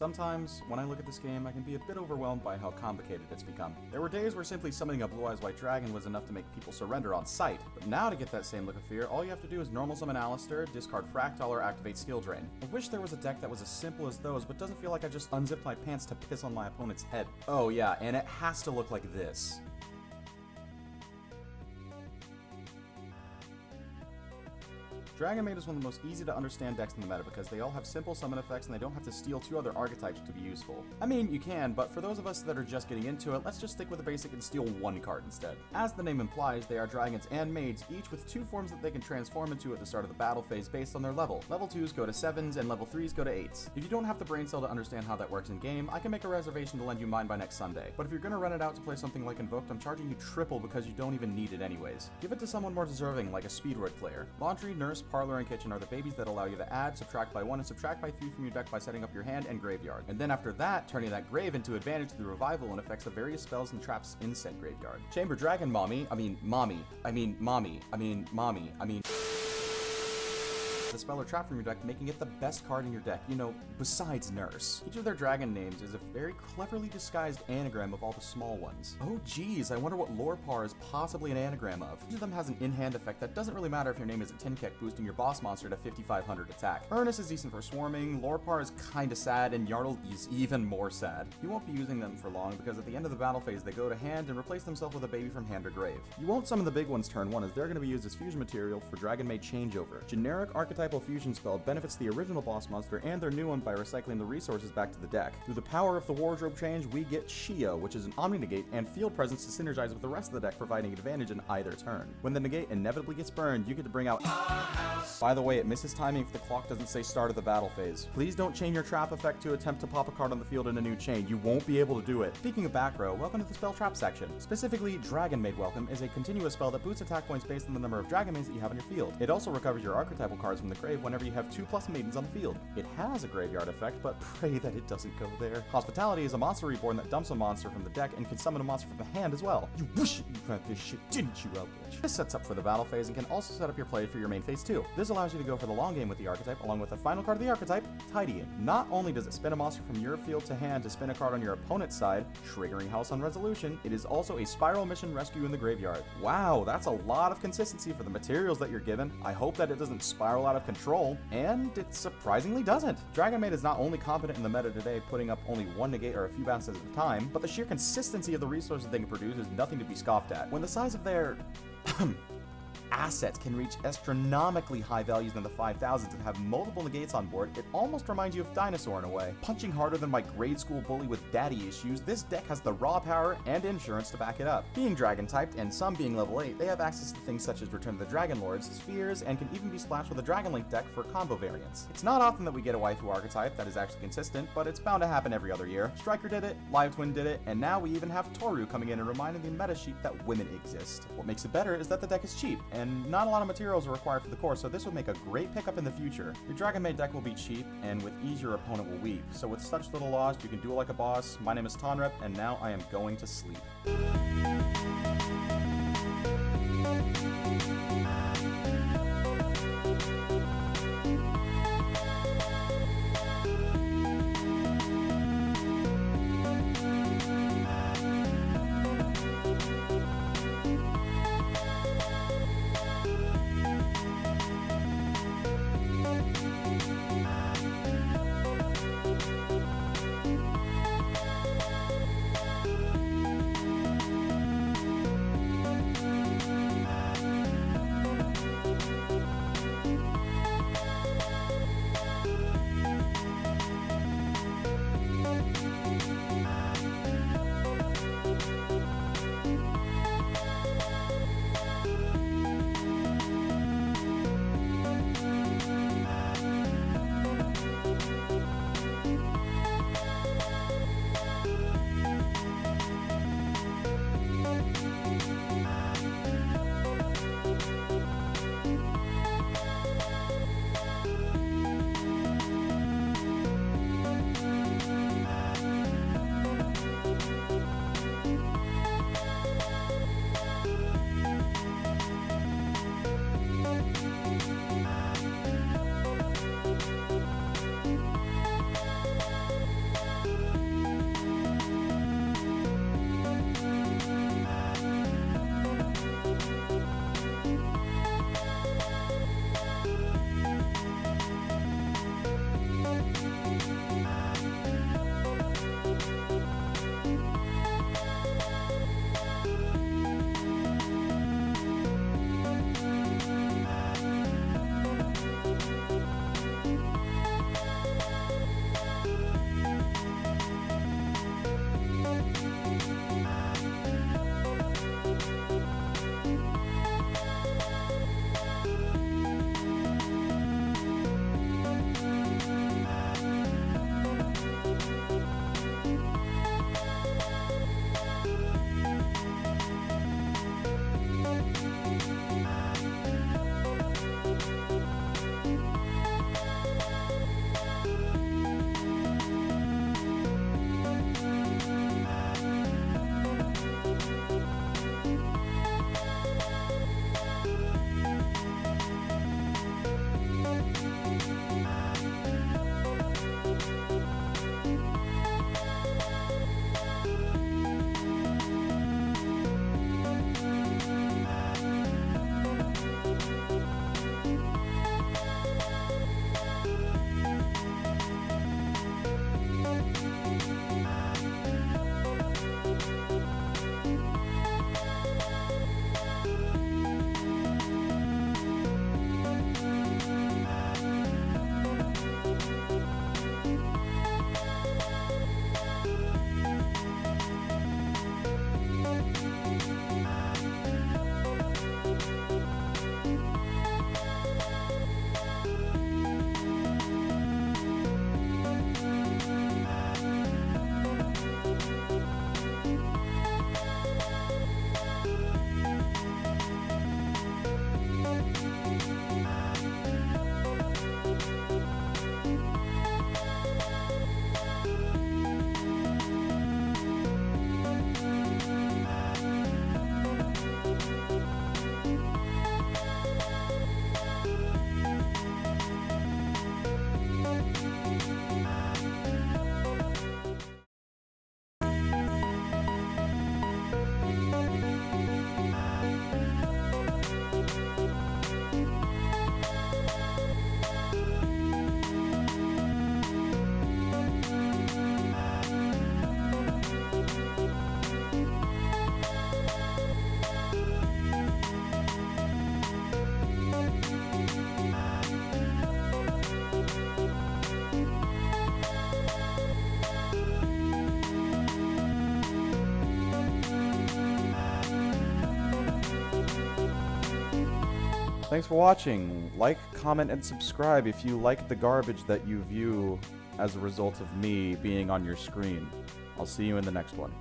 Sometimes, when I look at this game, I can be a bit overwhelmed by how complicated it's become. There were days where simply summoning a Blue Eyes White Dragon was enough to make people surrender on sight, but now to get that same look of fear, all you have to do is normal summon Alistair, discard Fractal, or activate Skill Drain. I wish there was a deck that was as simple as those, but doesn't feel like I just unzipped my pants to piss on my opponent's head. Oh yeah, and it has to look like this. Dragonmaid is one of the most easy to understand decks in the meta because they all have simple summon effects and they don't have to steal 2 other archetypes to be useful. I mean, you can, but for those of us that are just getting into it, let's just stick with the basic and steal 1 card instead. As the name implies, they are dragons and maids, each with 2 forms that they can transform into at the start of the battle phase based on their level. Level 2s go to 7s and level 3s go to 8s. If you don't have the brain cell to understand how that works in game, I can make a reservation to lend you mine by next Sunday. But if you're gonna run it out to play something like Invoked, I'm charging you triple because you don't even need it anyways. Give it to someone more deserving, like a Speedroid player. Laundry, nurse, parlor, and kitchen are the babies that allow you to add, subtract by 1, and subtract by 3 from your deck by setting up your hand and graveyard. And then after that, turning that grave into advantage through revival and effects of various spells and traps in said graveyard. Chamber Dragon Mommy, the spell or trap from your deck, making it the best card in your deck, you know, besides Nurse. Each of their dragon names is a very cleverly disguised anagram of all the small ones. Oh geez, I wonder what Lorpar is possibly an anagram of. Each of them has an in-hand effect that doesn't really matter if your name is a Tinkek, boosting your boss monster to 5500 attack. Ernest is decent for swarming, Lorpar is kinda sad, and Yartle is even more sad. You won't be using them for long because at the end of the battle phase they go to hand and replace themselves with a baby from hand or grave. You won't summon the big ones turn 1 as they're going to be used as fusion material for Dragonmaid Changeover. Generic archetypal fusion spell benefits the original boss monster and their new one by recycling the resources back to the deck. Through the power of the wardrobe change, we get Shio, which is an Omni-Negate and field presence to synergize with the rest of the deck, providing advantage in either turn. When the negate inevitably gets burned, you get to bring out By the way, it misses timing if the clock doesn't say start of the battle phase. Please don't chain your trap effect to attempt to pop a card on the field in a new chain. You won't be able to do it. Speaking of back row, welcome to the spell trap section. Specifically, Dragonmaid Welcome is a continuous spell that boosts attack points based on the number of Dragonmaids that you have on your field. It also recovers your archetypal cards from the grave whenever you have 2+ maidens on the field. It has a graveyard effect, but pray that it doesn't go there. Hospitality is a monster reborn that dumps a monster from the deck and can summon a monster from the hand as well. You wish you had this shit, didn't you, Elbridge? This sets up for the battle phase and can also set up your play for your main phase too. This allows you to go for the long game with the archetype, along with the final card of the archetype, Tidying. Not only does it spin a monster from your field to hand to spin a card on your opponent's side, triggering House on Resolution, it is also a spiral mission rescue in the graveyard. Wow, that's a lot of consistency for the materials that you're given. I hope that it doesn't spiral out of control, and it surprisingly doesn't. Dragonmaid is not only competent in the meta today, putting up only 1 negate or a few bounces at a time, but the sheer consistency of the resources they can produce is nothing to be scoffed at. When the size of their assets can reach astronomically high values in the 5,000s and have multiple negates on board, it almost reminds you of Dinosaur in a way. Punching harder than my grade school bully with daddy issues, this deck has the raw power and insurance to back it up. Being dragon typed, and some being level 8, they have access to things such as Return of the Dragon Lords, Spheres, and can even be splashed with a Dragon Link deck for combo variants. It's not often that we get a waifu archetype that is actually consistent, but it's bound to happen every other year. Striker did it, Live Twin did it, and now we even have Toru coming in and reminding the meta sheep that women exist. What makes it better is that the deck is cheap, and not a lot of materials are required for the core, so this would make a great pickup in the future. Your Dragonmaid deck will be cheap, and with ease your opponent will weep. So with such little loss, you can duel like a boss. My name is Tonrep, and now I am going to sleep. Thanks for watching. Like, comment, and subscribe if you like the garbage that you view as a result of me being on your screen. I'll see you in the next one.